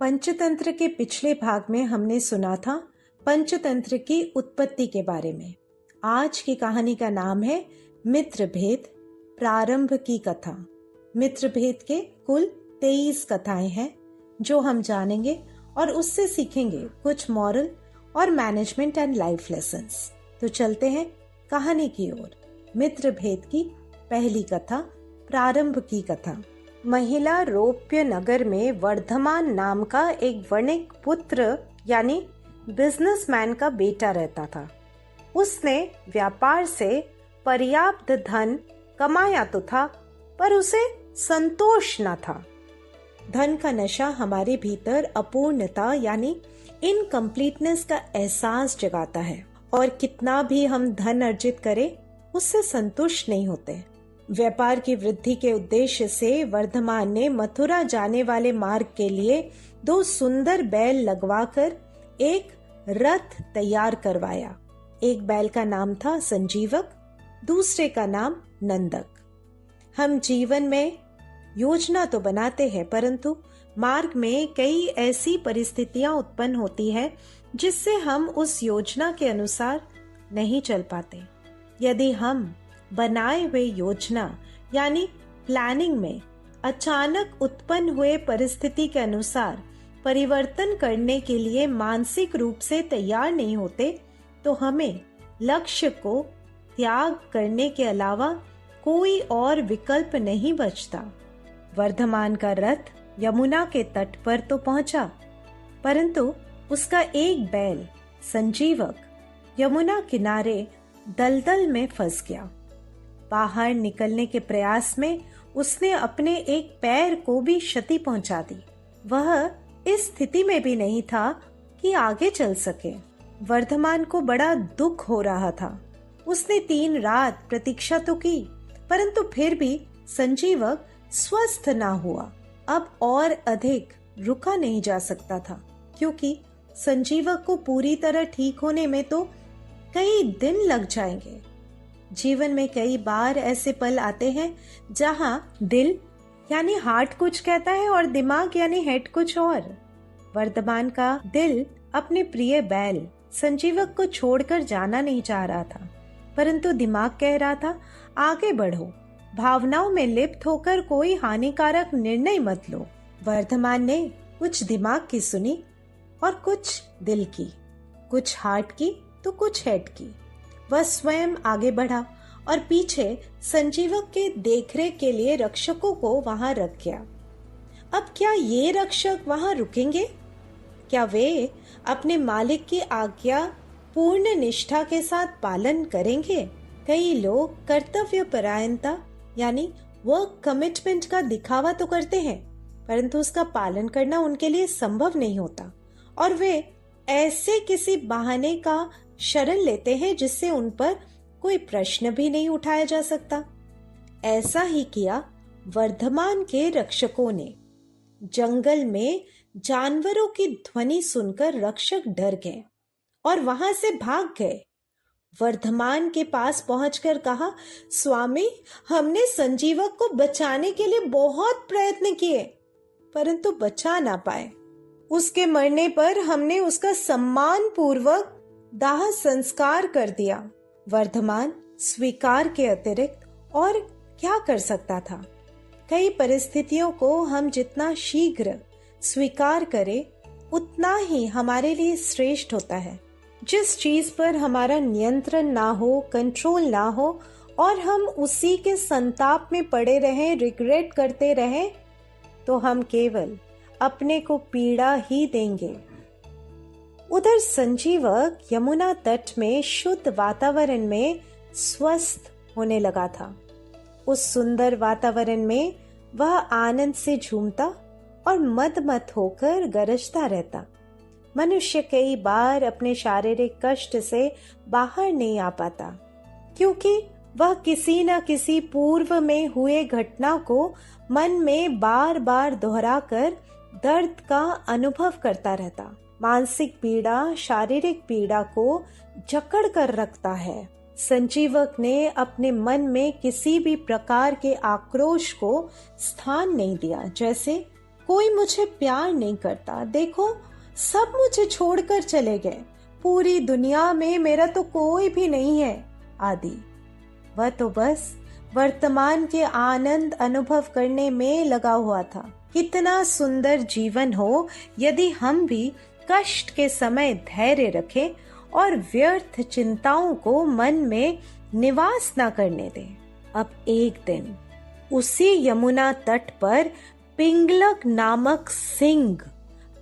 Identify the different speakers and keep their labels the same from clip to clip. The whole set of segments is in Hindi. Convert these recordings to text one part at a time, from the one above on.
Speaker 1: पंचतंत्र के पिछले भाग में हमने सुना था पंचतंत्र की उत्पत्ति के बारे में। आज की कहानी का नाम है मित्रभेद प्रारंभ की कथा। मित्रभेद के कुल 23 कथाएं हैं जो हम जानेंगे और उससे सीखेंगे कुछ मॉरल और मैनेजमेंट एंड लाइफ लेसन्स। तो चलते हैं कहानी की ओर। मित्रभेद की पहली कथा, प्रारंभ की कथा। महिला रौप्य नगर में वर्धमान नाम का एक वणिक पुत्र यानी बिजनेसमैन का बेटा रहता था। उसने व्यापार से पर्याप्त धन कमाया तो था, पर उसे संतोष न था। धन का नशा हमारे भीतर अपूर्णता यानी इनकम्प्लीटनेस का एहसास जगाता है और कितना भी हम धन अर्जित करें उससे संतुष्ट नहीं होते। व्यापार की वृद्धि के उद्देश्य से वर्धमान ने मथुरा जाने वाले मार्ग के लिए 2 सुंदर बैल लगवाकर एक रथ तैयार करवाया। एक बैल का नाम था संजीवक, दूसरे का नाम नंदक। हम जीवन में योजना तो बनाते हैं, परंतु मार्ग में कई ऐसी परिस्थितियां उत्पन्न होती है जिससे हम उस योजना के अनुसार नहीं चल पाते। यदि हम बनाए हुए योजना यानी प्लानिंग में अचानक उत्पन्न हुए परिस्थिति के अनुसार परिवर्तन करने के लिए मानसिक रूप से तैयार नहीं होते, तो हमें लक्ष्य को त्याग करने के अलावा कोई और विकल्प नहीं बचता। वर्धमान का रथ यमुना के तट पर तो पहुंचा, परंतु उसका एक बैल संजीवक यमुना किनारे दलदल में फंस गया। बाहर निकलने के प्रयास में उसने अपने एक पैर को भी क्षति पहुंचा दी। वह इस स्थिति में भी नहीं था कि आगे चल सके। वर्धमान को बड़ा दुख हो रहा था। उसने 3 रात प्रतीक्षा तो की, परंतु फिर भी संजीवक स्वस्थ ना हुआ। अब और अधिक रुका नहीं जा सकता था, क्योंकि संजीवक को पूरी तरह ठीक होने में तो कई दिन लग जाएंगे। जीवन में कई बार ऐसे पल आते हैं जहां दिल यानी हार्ट कुछ कहता है और दिमाग यानी हेड कुछ और। वर्धमान का दिल अपने प्रिय बैल संजीवक को छोड़कर जाना नहीं चाह रहा था, परंतु दिमाग कह रहा था आगे बढ़ो, भावनाओं में लिप्त होकर कोई हानिकारक निर्णय मत लो। वर्धमान ने कुछ दिमाग की सुनी और कुछ दिल की, कुछ हार्ट की तो कुछ हेड की। वह स्वयं आगे बढ़ा और पीछे संजीवक के देखरेख के लिए रक्षकों को वहां रख गया। अब क्या ये रक्षक वहां रुकेंगे? क्या वे अपने मालिक की आज्ञा पूर्ण निष्ठा के साथ पालन करेंगे? कई लोग कर्तव्य परायणता यानी वर्क कमिटमेंट का दिखावा तो करते हैं, परंतु उसका पालन करना उनके लिए संभव नहीं होता और वे ऐसे किसी बहाने का शरण लेते हैं जिससे उन पर कोई प्रश्न भी नहीं उठाया जा सकता। ऐसा ही किया वर्धमान के रक्षकों ने। जंगल में जानवरों की ध्वनि सुनकर रक्षक डर गए और वहां से भाग गए। वर्धमान के पास पहुंचकर कहा, स्वामी, हमने संजीवक को बचाने के लिए बहुत प्रयत्न किए, परंतु बचा ना पाए। उसके मरने पर हमने उसका सम्मान पूर्वक दाह संस्कार कर दिया। वर्धमान स्वीकार के अतिरिक्त और क्या कर सकता था? कई परिस्थितियों को हम जितना शीघ्र स्वीकार करें उतना ही हमारे लिए श्रेष्ठ होता है। जिस चीज पर हमारा नियंत्रण ना हो, कंट्रोल ना हो और हम उसी के संताप में पड़े रहें, रिग्रेट करते रहें, तो हम केवल अपने को पीड़ा ही देंगे। उधर संजीवक यमुना तट में शुद्ध वातावरण में स्वस्थ होने लगा था। उस सुंदर वातावरण में वह आनंद से झूमता और मदमत होकर गरजता रहता। मनुष्य कई बार अपने शारीरिक कष्ट से बाहर नहीं आ पाता, क्योंकि वह किसी न किसी पूर्व में हुए घटना को मन में बार बार दोहराकर दर्द का अनुभव करता रहता। मानसिक पीड़ा शारीरिक पीड़ा को जकड़ कर रखता है। संजीवक ने अपने मन में किसी भी प्रकार के आक्रोश को स्थान नहीं दिया, जैसे कोई मुझे प्यार नहीं करता, देखो सब मुझे छोड़कर चले गए, पूरी दुनिया में मेरा तो कोई भी नहीं है, आदि। वह तो बस वर्तमान के आनंद अनुभव करने में लगा हुआ था। कितना सुंदर जीवन हो यदि हम भी कष्ट के समय धैर्य रखें और व्यर्थ चिंताओं को मन में निवास न करने दें। अब एक दिन उसी यमुना तट पर पिंगलक नामक सिंह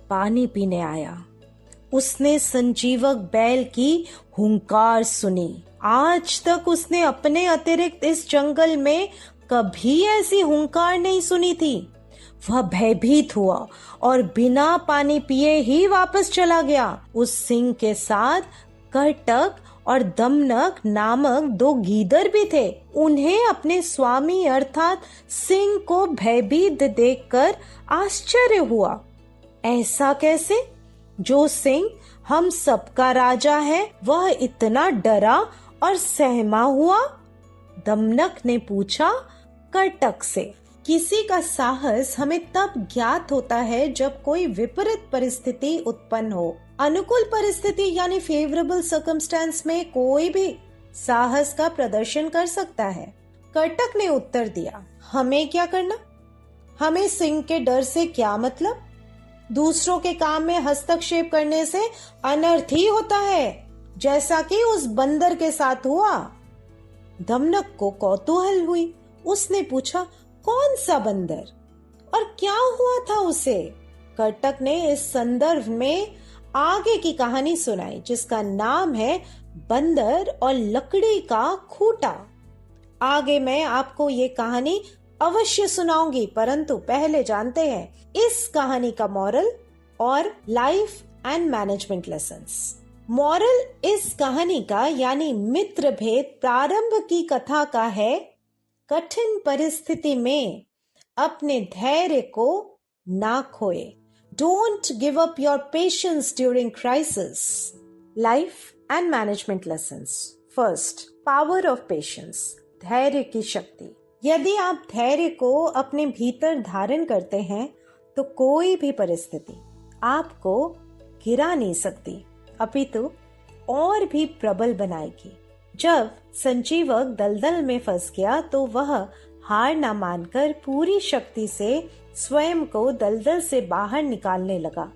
Speaker 1: पानी पीने आया। उसने संजीवक बैल की हुंकार सुनी। आज तक उसने अपने अतिरिक्त इस जंगल में कभी ऐसी हुंकार नहीं सुनी थी। वह भयभीत हुआ और बिना पानी पिए ही वापस चला गया। उस सिंह के साथ कर्टक और दमनक नामक 2 गीदड़ भी थे। उन्हें अपने स्वामी अर्थात सिंह को भयभीत देखकर आश्चर्य हुआ। ऐसा कैसे? जो सिंह हम सबका राजा है, वह इतना डरा और सहमा हुआ? दमनक ने पूछा कर्टक से। किसी का साहस हमें तब ज्ञात होता है जब कोई विपरीत परिस्थिति उत्पन्न हो। अनुकूल परिस्थिति यानी फेवरेबल सर्कमस्टेंस में कोई भी साहस का प्रदर्शन कर सकता है। कर्टक ने उत्तर दिया, हमें क्या करना? हमें सिंह के डर से क्या मतलब? दूसरों के काम में हस्तक्षेप करने से अनर्थ ही होता है, जैसा कि उस बंदर के साथ हुआ। दमनक को कौतूहल हुई। उसने पूछा, कौन सा बंदर और क्या हुआ था उसे? कर्टक ने इस संदर्भ में आगे की कहानी सुनाई, जिसका नाम है बंदर और लकड़ी का खूंटा। आगे मैं आपको ये कहानी अवश्य सुनाऊंगी, परंतु पहले जानते हैं इस कहानी का मॉरल और life and management lessons. Moral इस कहानी का यानी मित्र भेद प्रारंभ की कथा का है, कठिन परिस्थिति में अपने धैर्य को ना खोए। Don't give up your patience during crisis. Life and management lessons. First, power of patience, धैर्य की शक्ति। यदि आप धैर्य को अपने भीतर धारण करते हैं तो कोई भी परिस्थिति आपको गिरा नहीं सकती, अपितु और भी प्रबल बनाएगी। जब संजीवक दलदल में फंस गया तो वह हार न मानकर पूरी शक्ति से स्वयं को दलदल से बाहर निकालने लगा।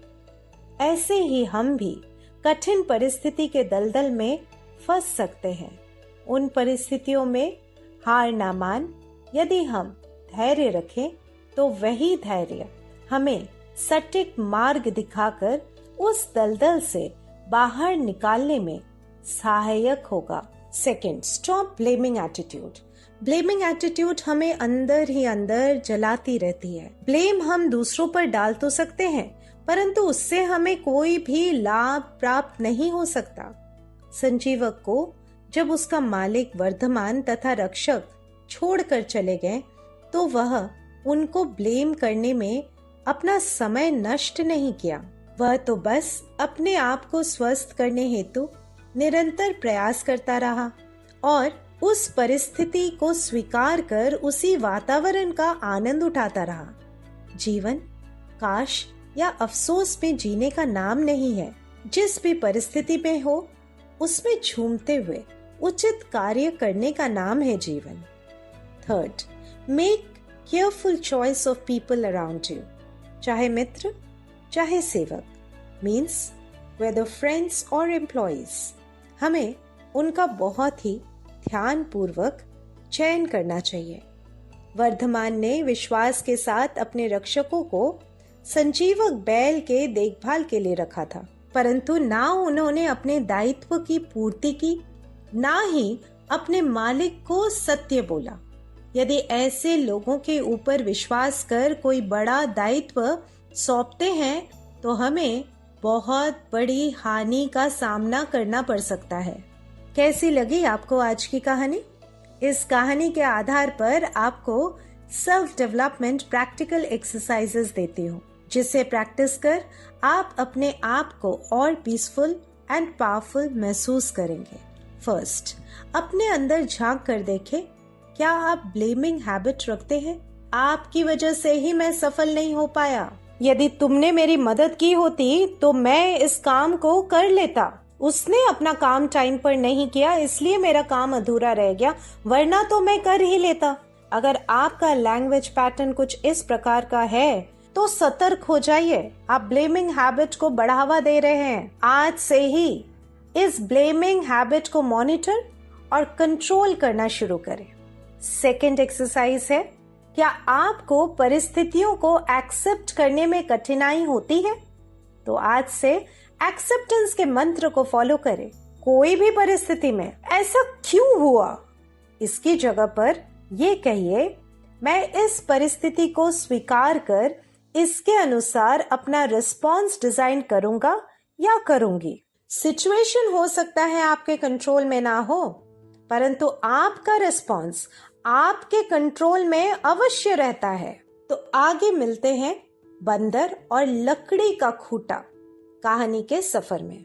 Speaker 1: ऐसे ही हम भी कठिन परिस्थिति के दलदल में फंस सकते हैं। उन परिस्थितियों में हार न मान, यदि हम धैर्य रखें तो वही धैर्य हमें सटीक मार्ग दिखाकर उस दलदल से बाहर निकालने में सहायक होगा। Second, stop blaming attitude. Blaming attitude हमें अंदर ही अंदर जलाती रहती है। ब्लेम हम दूसरों पर डाल तो सकते हैं, परंतु उससे हमें कोई भी लाभ प्राप्त नहीं हो सकता। संजीवक को जब उसका मालिक वर्धमान तथा रक्षक छोड़कर चले गए तो वह उनको ब्लेम करने में अपना समय नष्ट नहीं किया। वह तो बस अपने आप को स्वस्थ करने हेतु निरंतर प्रयास करता रहा और उस परिस्थिति को स्वीकार कर उसी वातावरण का आनंद उठाता रहा। जीवन काश या अफसोस में जीने का नाम नहीं है। जिस भी परिस्थिति में हो उसमें झूमते हुए उचित कार्य करने का नाम है जीवन। Third, make careful choice of people around you. चाहे मित्र चाहे सेवक, मीन्स वेदर फ्रेंड्स और एम्प्लॉइज, हमें उनका बहुत ही ध्यान पूर्वक चयन करना चाहिए। वर्धमान ने विश्वास के साथ अपने रक्षकों को संजीवक बैल के देखभाल के लिए रखा था, परंतु ना उन्होंने अपने दायित्व की पूर्ति की, ना ही अपने मालिक को सत्य बोला। यदि ऐसे लोगों के ऊपर विश्वास कर कोई बड़ा दायित्व सौंपते हैं तो हमें बहुत बड़ी हानि का सामना करना पड़ सकता है। कैसी लगी आपको आज की कहानी? इस कहानी के आधार पर आपको सेल्फ डेवलपमेंट प्रैक्टिकल एक्सरसाइजेस देती हूँ, जिसे प्रैक्टिस कर आप अपने आप को और पीसफुल एंड पावरफुल महसूस करेंगे। फर्स्ट, अपने अंदर झांक कर देखें, क्या आप ब्लेमिंग हैबिट रखते हैं? आपकी वजह से ही मैं सफल नहीं हो पाया, यदि तुमने मेरी मदद की होती तो मैं इस काम को कर लेता। उसने अपना काम टाइम पर नहीं किया, इसलिए मेरा काम अधूरा रह गया, वरना तो मैं कर ही लेता। अगर आपका लैंग्वेज पैटर्न कुछ इस प्रकार का है तो सतर्क हो जाइए। आप ब्लेमिंग हैबिट को बढ़ावा दे रहे हैं। आज से ही इस ब्लेमिंग हैबिट को मॉनिटर और कंट्रोल करना शुरू करें। सेकंड एक्सरसाइज है, क्या आपको परिस्थितियों को एक्सेप्ट करने में कठिनाई होती है? तो आज से एक्सेप्टेंस के मंत्र को फॉलो करें। कोई भी परिस्थिति में ऐसा क्यों हुआ, इसकी जगह पर ये कहिए, मैं इस परिस्थिति को स्वीकार कर इसके अनुसार अपना रिस्पॉन्स डिजाइन करूंगा या करूंगी। सिचुएशन हो सकता है आपके कंट्रोल में ना हो, परंतु आपका रिस्पॉन्स आपके कंट्रोल में अवश्य रहता है। तो आगे मिलते हैं बंदर और लकड़ी का खूंटा कहानी के सफर में।